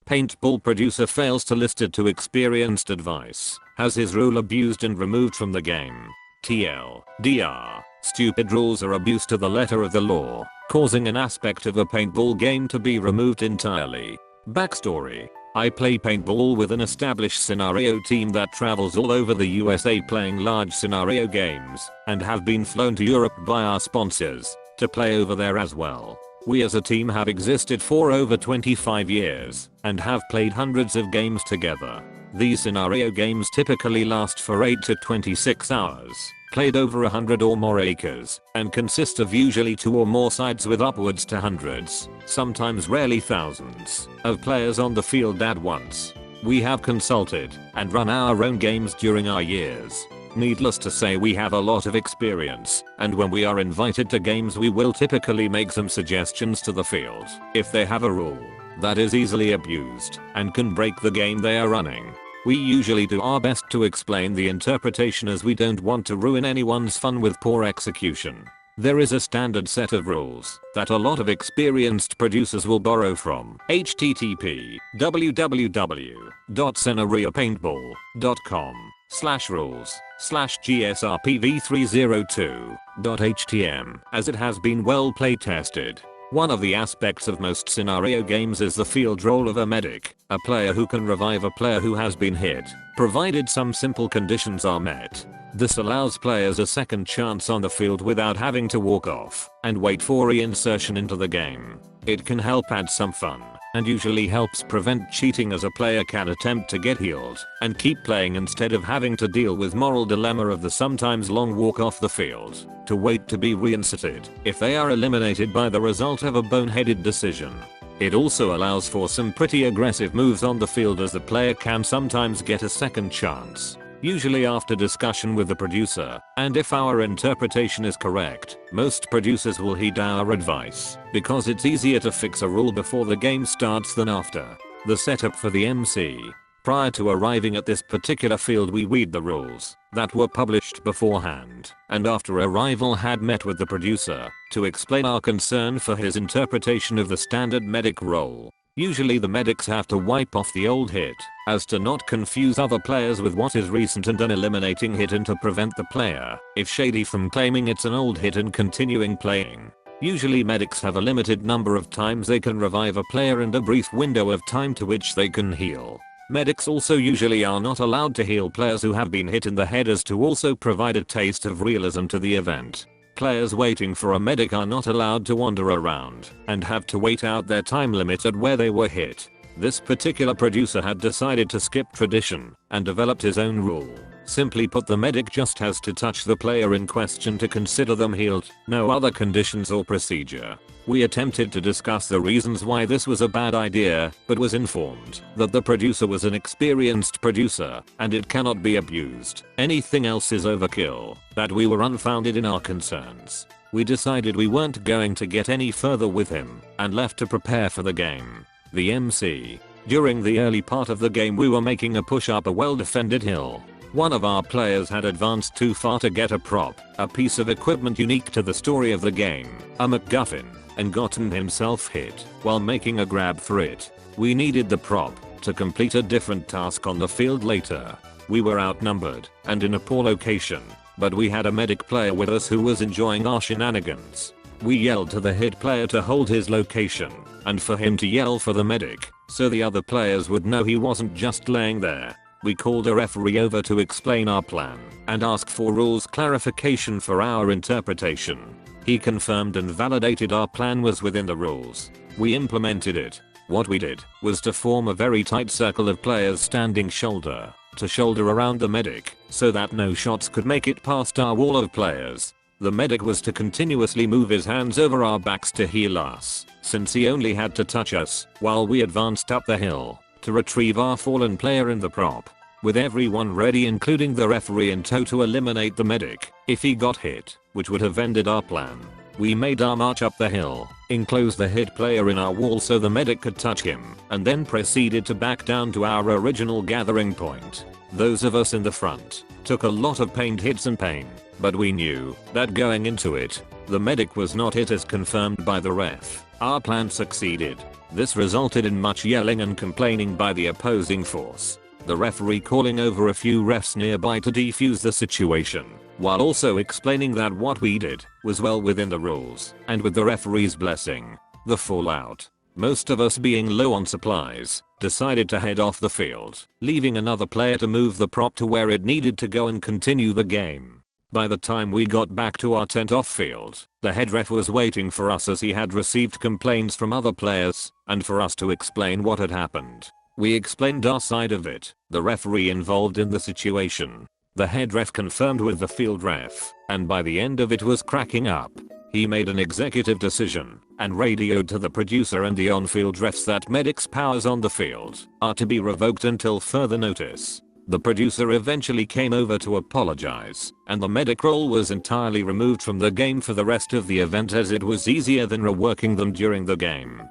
Paintball producer fails to list it to experienced advice. Has his rule abused and removed from the game. TLDR. Stupid rules are abuse to the letter of the law, causing an aspect of a paintball game to be removed entirely. Backstory. I play paintball with an established scenario team that travels all over the USA playing large scenario games, and have been flown to Europe by our sponsors to play over there as well. We as a team have existed for over 25 years and have played hundreds of games together. These scenario games typically last for 8 to 26 hours, played over 100 or more acres, and consist of usually 2 or more sides with upwards to hundreds, sometimes rarely thousands, of players on the field at once. We have consulted and run our own games during our years. Needless to say, we have a lot of experience, and when we are invited to games we will typically make some suggestions to the field if they have a rule that is easily abused and can break the game they are running. We usually do our best to explain the interpretation, as we don't want to ruin anyone's fun with poor execution. There is a standard set of rules that a lot of experienced producers will borrow from. http://scenariopaintball.com/rules/gsrpv302.htm, as it has been well play tested. One of the aspects of most scenario games is the field role of a medic, a player who can revive a player who has been hit, provided some simple conditions are met. This allows players a second chance on the field without having to walk off and wait for reinsertion into the game. It can help add some fun, and usually helps prevent cheating, as a player can attempt to get healed and keep playing instead of having to deal with moral dilemma of the sometimes long walk off the field to wait to be reinserted if they are eliminated by the result of a boneheaded decision. It also allows for some pretty aggressive moves on the field, as the player can sometimes get a second chance, usually after discussion with the producer, and if our interpretation is correct, most producers will heed our advice, because it's easier to fix a rule before the game starts than after. The setup for the MC. Prior to arriving at this particular field, we read the rules that were published beforehand, and after arrival had met with the producer to explain our concern for his interpretation of the standard medic role. Usually the medics have to wipe off the old hit, as to not confuse other players with what is recent and an eliminating hit, and to prevent the player, if shady, from claiming it's an old hit and continuing playing. Usually medics have a limited number of times they can revive a player and a brief window of time to which they can heal. Medics also usually are not allowed to heal players who have been hit in the head, as to also provide a taste of realism to the event. Players waiting for a medic are not allowed to wander around and have to wait out their time limit at where they were hit. This particular producer had decided to skip tradition and developed his own rule. Simply put, the medic just has to touch the player in question to consider them healed, no other conditions or procedure. We attempted to discuss the reasons why this was a bad idea, but was informed that the producer was an experienced producer and it cannot be abused. Anything else is overkill, that we were unfounded in our concerns. We decided we weren't going to get any further with him and left to prepare for the game. The MC. During the early part of the game, we were making a push up a well-defended hill. One of our players had advanced too far to get a prop, a piece of equipment unique to the story of the game, a MacGuffin, and gotten himself hit while making a grab for it. We needed the prop to complete a different task on the field later. We were outnumbered and in a poor location, but we had a medic player with us who was enjoying our shenanigans. We yelled to the hit player to hold his location, and for him to yell for the medic, so the other players would know he wasn't just laying there. We called a referee over to explain our plan and ask for rules clarification for our interpretation. He confirmed and validated our plan was within the rules. We implemented it. What we did was to form a very tight circle of players standing shoulder to shoulder around the medic, so that no shots could make it past our wall of players. The medic was to continuously move his hands over our backs to heal us, since he only had to touch us while we advanced up the hill to retrieve our fallen player in the prop, with everyone ready including the referee in tow to eliminate the medic if he got hit, which would have ended our plan. We made our march up the hill, enclosed the hit player in our wall so the medic could touch him, and then proceeded to back down to our original gathering point. Those of us in the front took a lot of pained hits and pain, but we knew that going into it, The medic was not hit as confirmed by the ref. Our plan succeeded. This resulted in much yelling and complaining by the opposing force. The referee calling over a few refs nearby to defuse the situation, while also explaining that what we did was well within the rules and with the referee's blessing. The fallout, most of us being low on supplies, decided to head off the field, leaving another player to move the prop to where it needed to go and continue the game. By the time we got back to our tent off field, the head ref was waiting for us as he had received complaints from other players and for us to explain what had happened. We explained our side of it, the referee involved in the situation. The head ref confirmed with the field ref, and by the end of it was cracking up. He made an executive decision and radioed to the producer and the on-field refs that medics' powers on the field are to be revoked until further notice. The producer eventually came over to apologize, and the medic role was entirely removed from the game for the rest of the event as it was easier than reworking them during the game.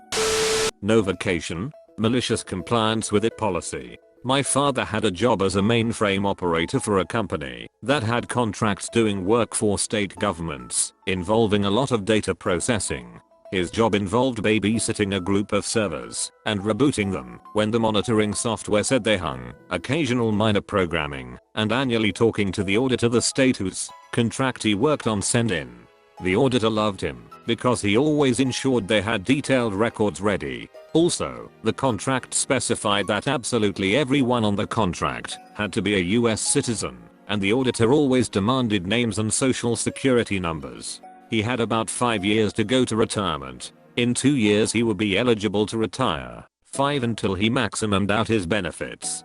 No vacation. Malicious compliance with it policy. My father had a job as a mainframe operator for a company that had contracts doing work for state governments, involving a lot of data processing. His job involved babysitting a group of servers and rebooting them when the monitoring software said they hung, occasional minor programming, and annually talking to the auditor, the state whose contract he worked on, sent in. The auditor loved him because he always ensured they had detailed records ready. Also, the contract specified that absolutely everyone on the contract had to be a US citizen, and the auditor always demanded names and social security numbers. He had about 5 years to go to retirement. In 2 years he would be eligible to retire, 5 until he maximumed out his benefits.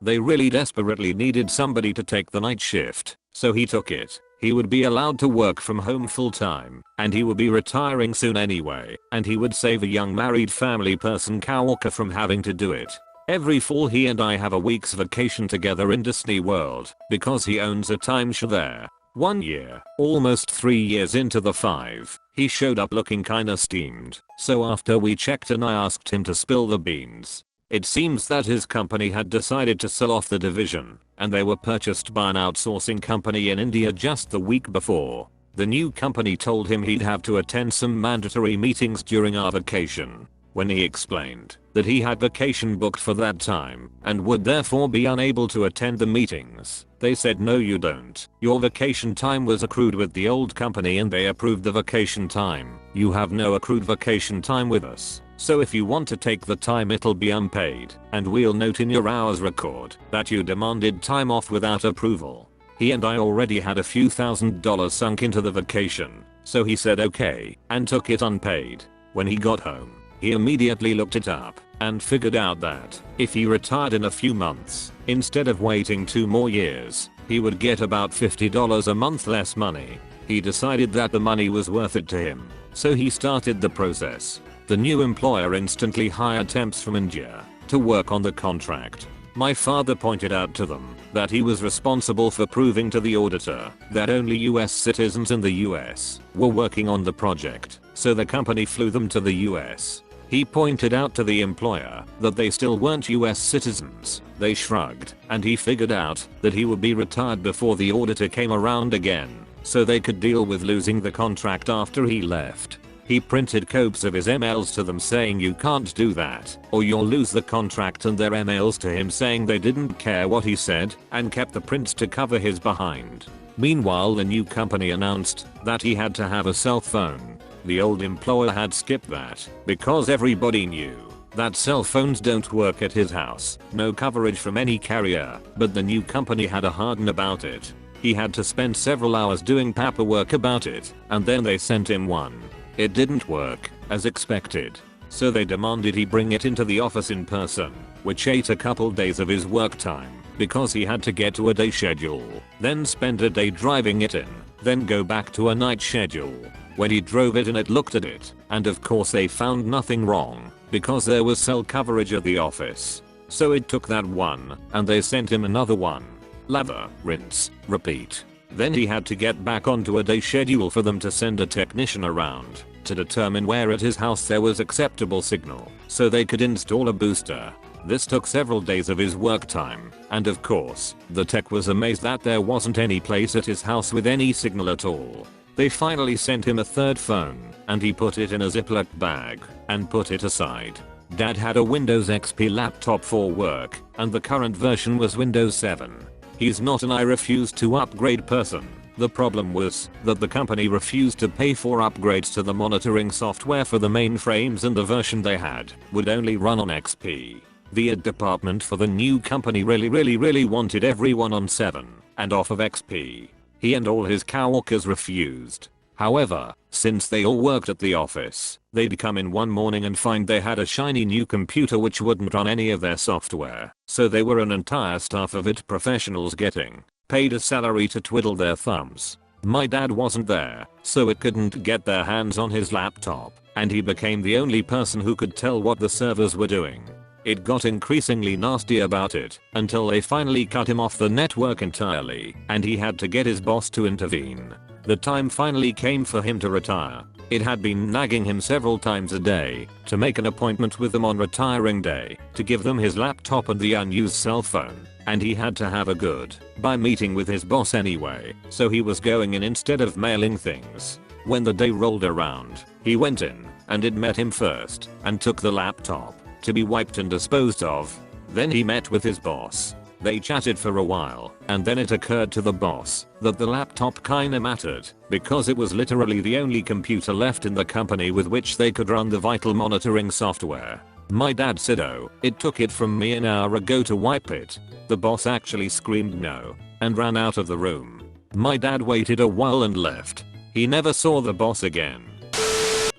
They really desperately needed somebody to take the night shift, so he took it. He would be allowed to work from home full time, and he would be retiring soon anyway, and he would save a young married family person coworker from having to do it. Every fall he and I have a week's vacation together in Disney World, because he owns a timeshare there. 1 year, almost 3 years into the 5, he showed up looking kinda steamed, so after we checked and I asked him to spill the beans. It seems that his company had decided to sell off the division, and they were purchased by an outsourcing company in India just the week before. The new company told him he'd have to attend some mandatory meetings during our vacation. When he explained that he had vacation booked for that time and would therefore be unable to attend the meetings, they said, "No, you don't. Your vacation time was accrued with the old company and they approved the vacation time. You have no accrued vacation time with us. So if you want to take the time, it'll be unpaid, and we'll note in your hours record that you demanded time off without approval." He and I already had a few $1,000s sunk into the vacation, so he said okay and took it unpaid. When he got home, he immediately looked it up and figured out that if he retired in a few months, instead of waiting 2 more years, he would get about $50 a month less money. He decided that the money was worth it to him, so he started the process. The new employer instantly hired temps from India to work on the contract. My father pointed out to them that he was responsible for proving to the auditor that only US citizens in the US were working on the project, so the company flew them to the US. He pointed out to the employer that they still weren't US citizens. They shrugged, and he figured out that he would be retired before the auditor came around again, so they could deal with losing the contract after he left. He printed copies of his emails to them saying, "You can't do that or you'll lose the contract," and their emails to him saying they didn't care what he said and kept the prints to cover his behind. Meanwhile, the new company announced that he had to have a cell phone. The old employer had skipped that because everybody knew that cell phones don't work at his house, no coverage from any carrier, but the new company had a harden about it. He had to spend several hours doing paperwork about it, and then they sent him one. It didn't work, as expected, so they demanded he bring it into the office in person, which ate a couple days of his work time, because he had to get to a day schedule, then spend a day driving it in, then go back to a night schedule. When he drove it in, it looked at it, and of course they found nothing wrong, because there was cell coverage at the office. So it took that one, and they sent him another one. Lather, rinse, repeat. Then he had to get back onto a day schedule for them to send a technician around to determine where at his house there was acceptable signal so they could install a booster. This took several days of his work time, and of course, the tech was amazed that there wasn't any place at his house with any signal at all. They finally sent him a third phone, and he put it in a Ziploc bag and put it aside. Dad had a Windows XP laptop for work, and the current version was Windows 7. He's not an I refuse to upgrade person. The problem was that the company refused to pay for upgrades to the monitoring software for the mainframes, and the version they had would only run on XP. The ad department for the new company really wanted everyone on 7 and off of XP. He and all his coworkers refused. However, since they all worked at the office, they'd come in one morning and find they had a shiny new computer which wouldn't run any of their software, so they were an entire staff of IT professionals getting paid a salary to twiddle their thumbs. My dad wasn't there, so it couldn't get their hands on his laptop, and he became the only person who could tell what the servers were doing. It got increasingly nasty about it, until they finally cut him off the network entirely, and he had to get his boss to intervene. The time finally came for him to retire. It had been nagging him several times a day to make an appointment with them on retiring day, to give them his laptop and the unused cell phone, and he had to have a goodbye meeting with his boss anyway, so he was going in instead of mailing things. When the day rolled around, he went in, and it met him first, and took the laptop to be wiped and disposed of. Then he met with his boss. They chatted for a while, and then it occurred to the boss that the laptop kinda mattered, because it was literally the only computer left in the company with which they could run the vital monitoring software. My dad said, "Oh, it took it from me an hour ago to wipe it." The boss actually screamed no, and ran out of the room. My dad waited a while and left. He never saw the boss again.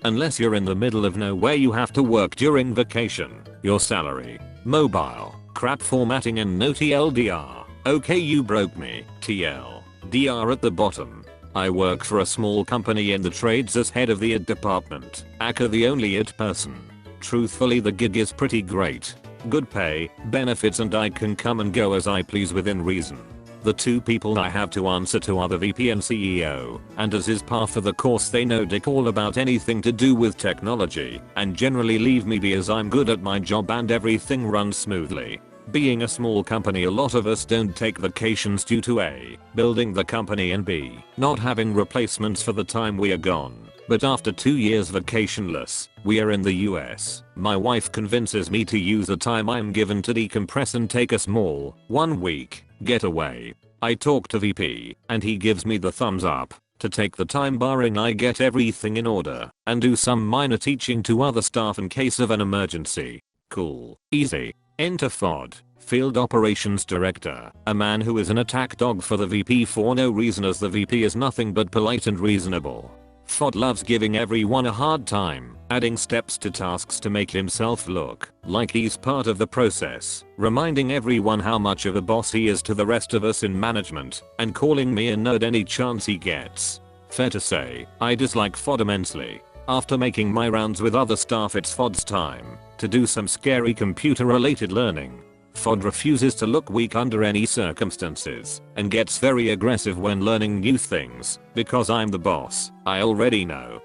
Unless you're in the middle of nowhere you have to work during vacation. Your salary, mobile, crap formatting and no TLDR. Okay, you broke me. TLDR at the bottom. I work for a small company in the trades as head of the ad department. Aka the only ad person. Truthfully, the gig is pretty great. Good pay, benefits, and I can come and go as I please within reason. The two people I have to answer to are the VP and CEO, and as is par for the course they know dick all about anything to do with technology, and generally leave me be as I'm good at my job and everything runs smoothly. Being a small company, a lot of us don't take vacations due to A, building the company, and B, not having replacements for the time we are gone. But after 2 years vacationless, we are in the US. My wife convinces me to use the time I'm given to decompress and take a small, 1 week, getaway. I talk to VP, and he gives me the thumbs up to take the time barring I get everything in order and do some minor teaching to other staff in case of an emergency. Cool. Easy. Enter FOD, Field Operations Director, a man who is an attack dog for the VP for no reason, as the VP is nothing but polite and reasonable. FOD loves giving everyone a hard time, adding steps to tasks to make himself look like he's part of the process, reminding everyone how much of a boss he is to the rest of us in management, and calling me a nerd any chance he gets. Fair to say, I dislike FOD immensely. After making my rounds with other staff, it's FOD's time to do some scary computer related learning. FOD refuses to look weak under any circumstances and gets very aggressive when learning new things, because I'm the boss, I already know.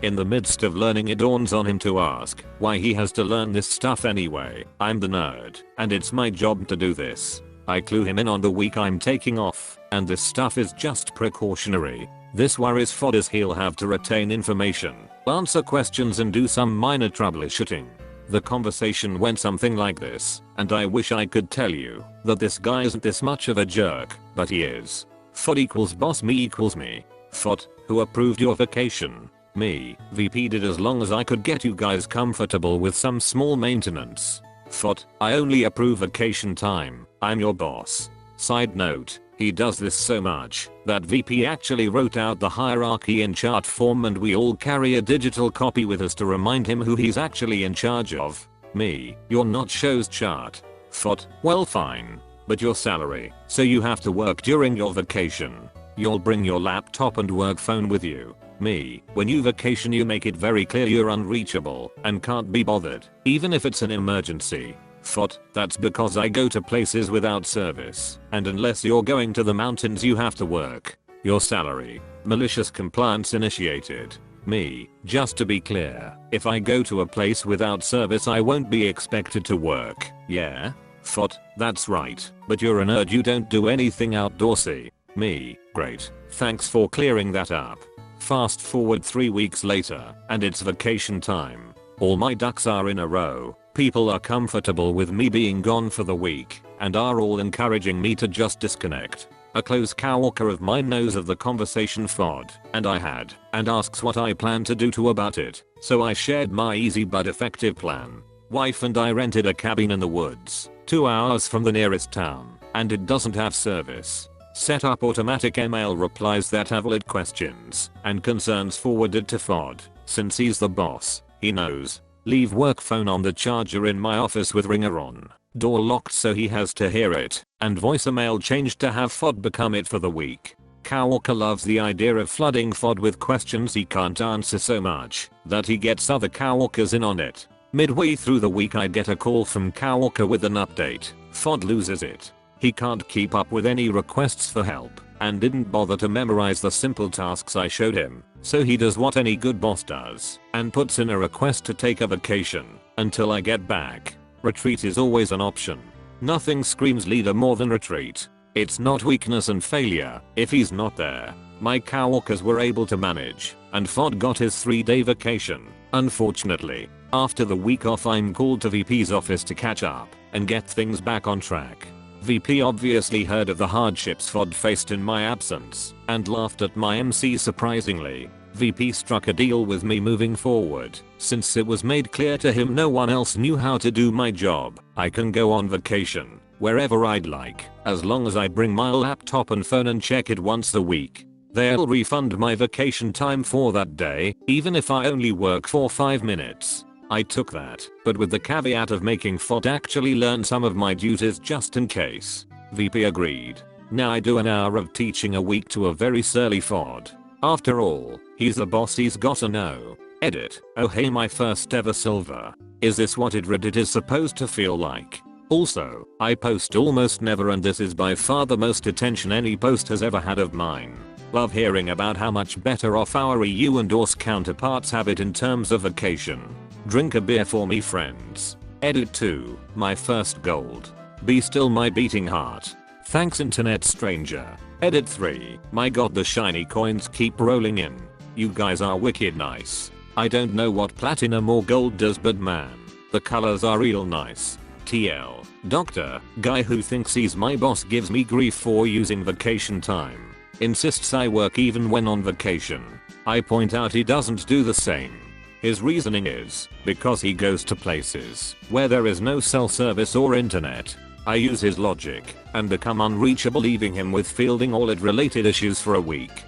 In the midst of learning, it dawns on him to ask why he has to learn this stuff anyway. I'm the nerd, and it's my job to do this. I clue him in on the week I'm taking off, and this stuff is just precautionary. This worries FOD as he'll have to retain information, answer questions, and do some minor troubleshooting. The conversation went something like this, and I wish I could tell you that this guy isn't this much of a jerk, but he is. FOD equals boss, me equals me. FOD, who approved your vacation? Me, VP did, as long as I could get you guys comfortable with some small maintenance. FOD, I only approve vacation time, I'm your boss. Side note, he does this so much that VP actually wrote out the hierarchy in chart form, and we all carry a digital copy with us to remind him who he's actually in charge of. Me, you're not show's chart. FOD, well fine. But your salary, so you have to work during your vacation. You'll bring your laptop and work phone with you. Me, when you vacation you make it very clear you're unreachable and can't be bothered, even if it's an emergency. FOD, that's because I go to places without service, and unless you're going to the mountains you have to work. Your salary, malicious compliance initiated. Me, just to be clear, if I go to a place without service I won't be expected to work, yeah? FOD, that's right, but you're a nerd, you don't do anything outdoorsy. Me, great, thanks for clearing that up. Fast forward 3 weeks later, and it's vacation time. All my ducks are in a row. People are comfortable with me being gone for the week, and are all encouraging me to just disconnect. A close coworker of mine knows of the conversation FOD, and I had, and asks what I plan to do about it, so I shared my easy but effective plan. Wife and I rented a cabin in the woods, 2 hours from the nearest town, and it doesn't have service. Set up automatic email replies that have valid questions and concerns forwarded to FOD. Since he's the boss, he knows. Leave work phone on the charger in my office with ringer on. Door locked so he has to hear it, and voicemail changed to have FOD become it for the week. Coworker loves the idea of flooding FOD with questions he can't answer so much that he gets other coworkers in on it. Midway through the week I get a call from coworker with an update. FOD loses it. He can't keep up with any requests for help, and didn't bother to memorize the simple tasks I showed him, so he does what any good boss does, and puts in a request to take a vacation until I get back. Retreat is always an option. Nothing screams leader more than retreat. It's not weakness and failure if he's not there. My coworkers were able to manage, and FOD got his 3-day vacation. Unfortunately, after the week off I'm called to VP's office to catch up and get things back on track. VP obviously heard of the hardships FOD faced in my absence and laughed at my MC surprisingly. VP struck a deal with me moving forward. Since it was made clear to him no one else knew how to do my job, I can go on vacation wherever I'd like, as long as I bring my laptop and phone and check it once a week. They'll refund my vacation time for that day, even if I only work for 5 minutes. I took that, but with the caveat of making FOD actually learn some of my duties just in case. VP agreed. Now I do an hour of teaching a week to a very surly FOD. After all, he's the boss, he's gotta know. Edit. Oh hey, my first ever silver. Is this what Reddit is supposed to feel like? Also, I post almost never and this is by far the most attention any post has ever had of mine. Love hearing about how much better off our EU and ORS counterparts have it in terms of vacation. Drink a beer for me friends. Edit 2. My first gold. Be still my beating heart. Thanks internet stranger. Edit 3. My god, the shiny coins keep rolling in. You guys are wicked nice. I don't know what platinum or gold does, but man, the colors are real nice. TL. Doctor, guy who thinks he's my boss gives me grief for using vacation time. Insists I work even when on vacation. I point out he doesn't do the same. His reasoning is because he goes to places where there is no cell service or internet. I use his logic and become unreachable, leaving him with fielding all ed related issues for a week.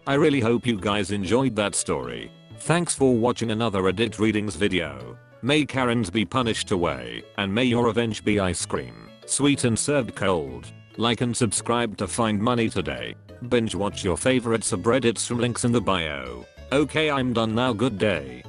I really hope you guys enjoyed that story. Thanks for watching another Reddit readings video. May Karens be punished away, and may your revenge be ice cream, sweet and served cold. Like and subscribe to find money today. Binge watch your favorite subreddits from links in the bio. Okay, I'm done now, good day.